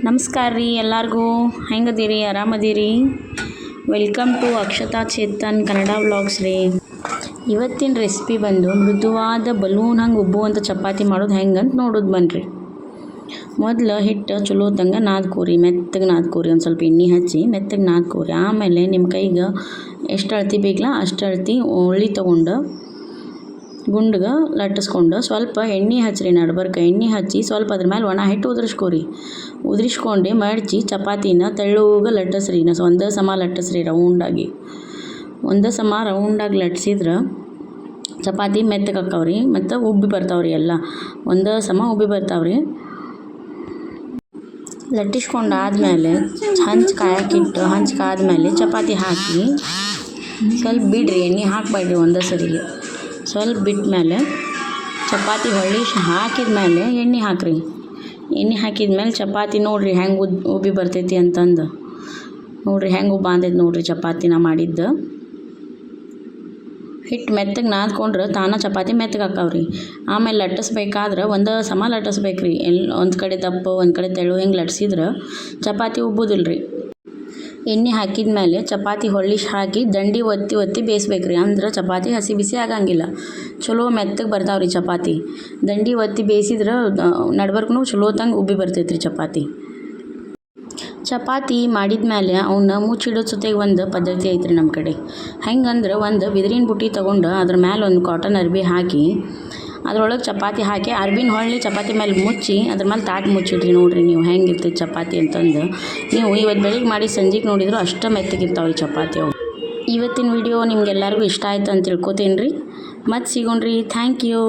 ನಮಸ್ಕಾರ ರೀ ಎಲ್ಲರಿಗೂ. ಹೆಂಗದೀರಿ? ಆರಾಮದೀರಿ? Welcome to Akshata Chetan Kannada vlogs ರೀ. ಇವತ್ತಿನ ರೆಸಿಪಿ ಬಂದು ಮೃದುವಾದ ಬಲೂನ್ ಹಂಗೆ ಉಬ್ಬುವಂಥ ಚಪಾತಿ ಮಾಡೋದು ಹೆಂಗಂತ ನೋಡೋದು ಬನ್ನಿರಿ. ಮೊದಲು ಹಿಟ್ಟು ಚಲೋ ತಂಗ ನಾದ್ಕೋರಿ, ಮೆತ್ತಗೆ ನಾದ್ಕೋರಿ, ಒಂದು ಸ್ವಲ್ಪ ಎಣ್ಣೆ ಹಚ್ಚಿ ಮೆತ್ತಗೆ ನಾದ್ಕೋರಿ. ಆಮೇಲೆ ನಿಮ್ಮ ಕೈಗೆ ಎಷ್ಟು ಅಳತಿ ಬೇಕಲ್ಲ ಅಷ್ಟು ಅಳತಿ ಉಳ್ಳಿ ತೊಗೊಂಡು ಗುಂಡ್ಗೆ ಲಟ್ಟಿಸ್ಕೊಂಡು ಸ್ವಲ್ಪ ಎಣ್ಣೆ ಹಚ್ಚಿರಿ. ನಡ್ಬರ್ಕ ಎಣ್ಣೆ ಹಚ್ಚಿ ಸ್ವಲ್ಪ ಅದ್ರ ಮೇಲೆ ಒಣ ಹಿಟ್ಟು ಉದ್ರಿಸ್ಕೊಂಡು ಮಡಚಿ ಚಪಾತಿನ ತೆಳ್ಳಗೆ ಲಟ್ಟಿಸ್ರಿ. ಒಂದೇ ಸಮ ಲಟ್ಟಿಸ್ರಿ, ರೌಂಡಾಗಿ ಲಟ್ಟಿಸಿದ್ರೆ ಚಪಾತಿ ಮೆತ್ತಗೆ ಹಾಕವ್ರಿ ಮತ್ತು ಉಬ್ಬಿ ಬರ್ತಾವ್ರಿ. ಎಲ್ಲ ಒಂದೇ ಸಮ ಉಬ್ಬಿ ಬರ್ತಾವ್ರಿ. ಲಟ್ಟಿಸ್ಕೊಂಡಾದ್ಮೇಲೆ ಹಂಚು ಕಾಯಕ್ಕಿಟ್ಟು ಕಾದ್ಮೇಲೆ ಚಪಾತಿ ಹಾಕಿ ಸ್ವಲ್ಪ ಬಿಡ್ರಿ, ಎಣ್ಣೆ ಹಾಕಬೇಡ್ರಿ ಒಂದೇ ಸರಿಗೆ. ಸ್ವಲ್ಪ ಬಿಟ್ಟ ಮೇಲೆ ಚಪಾತಿ ಹೊಳ್ಳಿ ಹಾಕಿದ ಮೇಲೆ ಎಣ್ಣೆ ಹಾಕಿರಿ. ಎಣ್ಣೆ ಹಾಕಿದ್ಮೇಲೆ ಚಪಾತಿ ನೋಡಿರಿ ಹೆಂಗೆ ಉಬ್ಬಿ ಬರ್ತೈತಿ ಅಂತಂದು. ನೋಡಿರಿ ಹೆಂಗೆ ಉಬ್ಬಾಂದೈತಿ ನೋಡಿರಿ ಚಪಾತಿನ ಮಾಡಿದ್ದು. ಹಿಟ್ಟು ಮೆತ್ತಗೆ ನಾದ್ಕೊಂಡ್ರೆ ತಾನ ಚಪಾತಿ ಮೆತ್ತಗೆ ಹಾಕವ್ರಿ. ಆಮೇಲೆ ಲಟ್ಟಿಸ್ಬೇಕಾದ್ರೆ ಒಂದೇ ಸಮ ಲಟ್ಟಿಸ್ಬೇಕ್ರಿ. ಒಂದು ಕಡೆ ದಪ್ಪ ಒಂದು ಕಡೆ ತೆಳು ಹಿಂಗೆ ಲಟ್ಸಿದ್ರೆ ಚಪಾತಿ ಉಬ್ಬುದಿಲ್ಲ ರೀ. ಎಣ್ಣೆ ಹಾಕಿದ ಮೇಲೆ ಚಪಾತಿ ಹೊಳ್ಳಿ ಹಾಕಿ ದಂಡಿ ಒತ್ತಿ ಬೇಯಿಸ್ಬೇಕ್ರಿ. ಅಂದ್ರೆ ಚಪಾತಿ ಹಸಿ ಬಿಸಿ ಆಗಂಗಿಲ್ಲ, ಚಲೋ ಮೆತ್ತಗೆ ಬರ್ತಾವ್ರಿ ಚಪಾತಿ. ದಂಡಿ ಒತ್ತಿ ಬೇಯಿಸಿದ್ರೆ ನಡ್ಬರ್ಕೂ ಚಲೋ ತಂಗೆ ಉಬ್ಬಿ ಬರ್ತೈತ್ರಿ ಚಪಾತಿ. ಚಪಾತಿ ಮಾಡಿದ್ಮೇಲೆ ಅವನ್ನ ಮುಚ್ಚಿಡೋದು ಜೊತೆಗೆ ಒಂದು ಪದ್ಧತಿ ಐತ್ರಿ ನಮ್ಮ ಕಡೆ. ಹೆಂಗಂದ್ರೆ ಒಂದು ಬಿದಿರಿನ ಬುಟ್ಟಿ ತೊಗೊಂಡು ಅದ್ರ ಮೇಲೆ ಒಂದು ಕಾಟನ್ ಅರ್ಬಿ ಹಾಕಿ ಅದ್ರೊಳಗೆ ಚಪಾತಿ ಹಾಕಿ ಅರ್ಬಿನ ಹೊಳ್ಳಿ ಚಪಾತಿ ಮೇಲೆ ಮುಚ್ಚಿ ಅದ್ರ ಮೇಲೆ ತಾಟ್ ಮುಚ್ಚಿಡ್ರಿ. ನೋಡಿರಿ ನೀವು ಹೆಂಗಿರ್ತೈತೆ ಚಪಾತಿ ಅಂತಂದು. ನೀವು ಇವತ್ತು ಬೆಳಿಗ್ಗೆ ಮಾಡಿ ಸಂಜೆಗೆ ನೋಡಿದ್ರು ಅಷ್ಟು ಮೆತ್ತಗಿರ್ತಾವೆ ಈ ಚಪಾತಿ ಅವು. ಇವತ್ತಿನ ವಿಡಿಯೋ ನಿಮ್ಗೆಲ್ಲರಿಗೂ ಇಷ್ಟ ಆಯ್ತು ಅಂತ ತಿಳ್ಕೊತೀನಿ ರೀ. ಮತ್ತೆ ಸಿಗೋಣ್ರಿ. Thank you.